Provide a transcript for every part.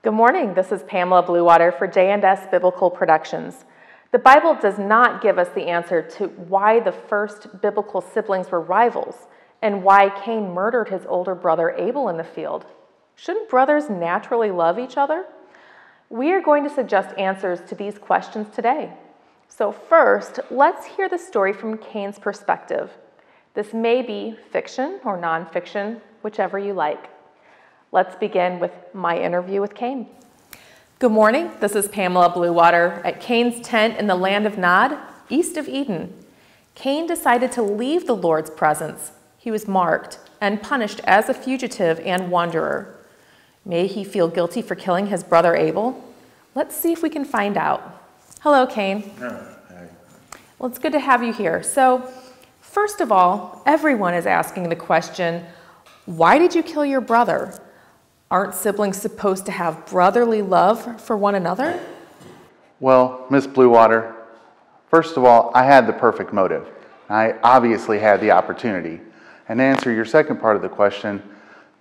Good morning. This is Pamela Bluewater for J&S Biblical Productions. The Bible does not give us the answer to why the first biblical siblings were rivals and why Cain murdered his older brother Abel in the field. Shouldn't brothers naturally love each other? We are going to suggest answers to these questions today. So first, let's hear the story from Cain's perspective. This may be fiction or nonfiction, whichever you like. Let's begin with my interview with Cain. Good morning. This is Pamela Bluewater at Cain's tent in the land of Nod, east of Eden. Cain decided to leave the Lord's presence. He was marked and punished as a fugitive and wanderer. May he feel guilty for killing his brother Abel? Let's see if we can find out. Hello, Cain. Well, it's good to have you here. So, first of all, everyone is asking the question, why did you kill your brother? Aren't siblings supposed to have brotherly love for one another? Well, Miss Bluewater, first of all, I had the perfect motive. I obviously had the opportunity. And to answer your second part of the question,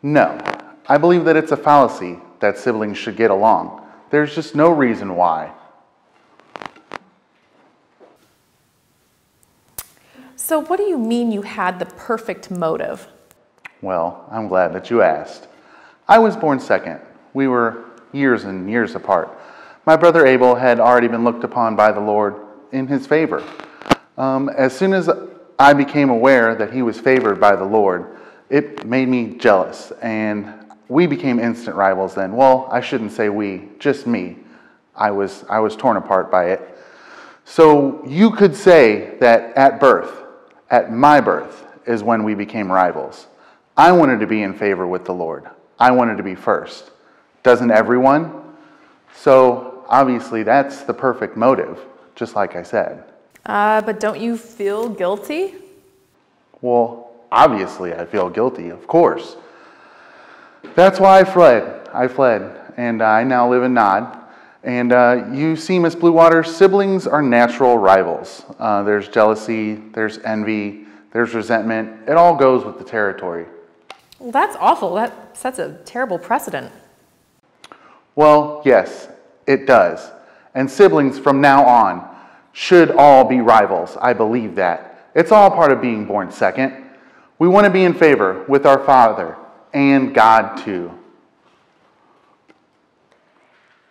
no. I believe that it's a fallacy that siblings should get along. There's just no reason why. So what do you mean you had the perfect motive? Well, I'm glad that you asked. I was born second. We were years and years apart. My brother Abel had already been looked upon by the Lord in his favor. As soon as I became aware that he was favored by the Lord, it made me jealous, and we became instant rivals then. Well, I shouldn't say we, just me. I was torn apart by it. So you could say that at birth, at my birth, is when we became rivals. I wanted to be in favor with the Lord. I wanted to be first. Doesn't everyone? So obviously that's the perfect motive, just like I said. But don't you feel guilty? Well, obviously I feel guilty, of course. That's why I fled, and I now live in Nod. And you see, Miss Bluewater, siblings are natural rivals. There's jealousy, there's envy, there's resentment. It all goes with the territory. Well, that's awful. That sets a terrible precedent. Well, yes, it does. And siblings from now on should all be rivals. I believe that. It's all part of being born second. We want to be in favor with our Father and God too.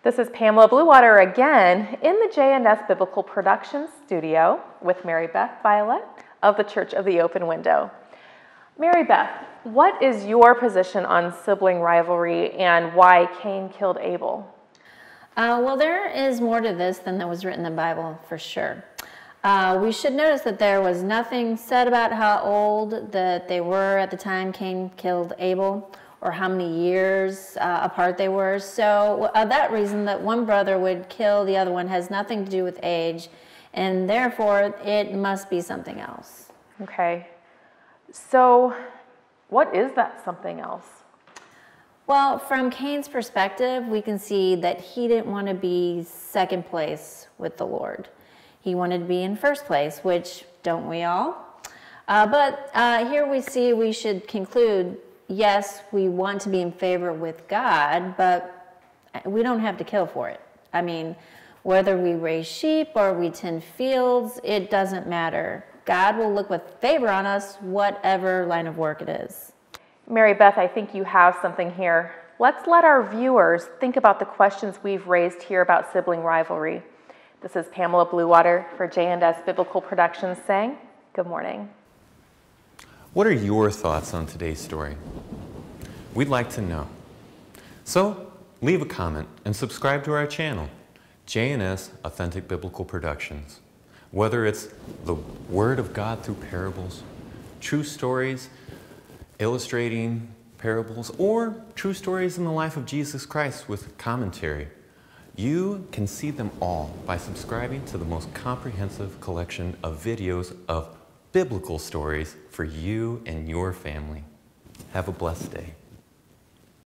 This is Pamela Bluewater again in the J&S Biblical Productions studio with Mary Beth Violet of the Church of the Open Window. Mary Beth, what is your position on sibling rivalry and why Cain killed Abel? Well, there is more to this than that was written in the Bible, for sure. We should notice that there was nothing said about how old that they were at the time Cain killed Abel, or how many years apart they were. So that reason that one brother would kill the other one has nothing to do with age, and therefore it must be something else. Okay. So what is that something else? Well, from Cain's perspective, we can see that he didn't want to be second place with the Lord. He wanted to be in first place, which don't we all? But here we see we should conclude, yes, we want to be in favor with God, but we don't have to kill for it. I mean, whether we raise sheep or we tend fields, it doesn't matter. God will look with favor on us, whatever line of work it is. Mary Beth, I think you have something here. Let's let our viewers think about the questions we've raised here about sibling rivalry. This is Pamela Bluewater for J&S Biblical Productions saying, good morning. What are your thoughts on today's story? We'd like to know. So, leave a comment and subscribe to our channel, J&S Authentic Biblical Productions. Whether it's the Word of God through parables, true stories illustrating parables, or true stories in the life of Jesus Christ with commentary, you can see them all by subscribing to the most comprehensive collection of videos of biblical stories for you and your family. Have a blessed day.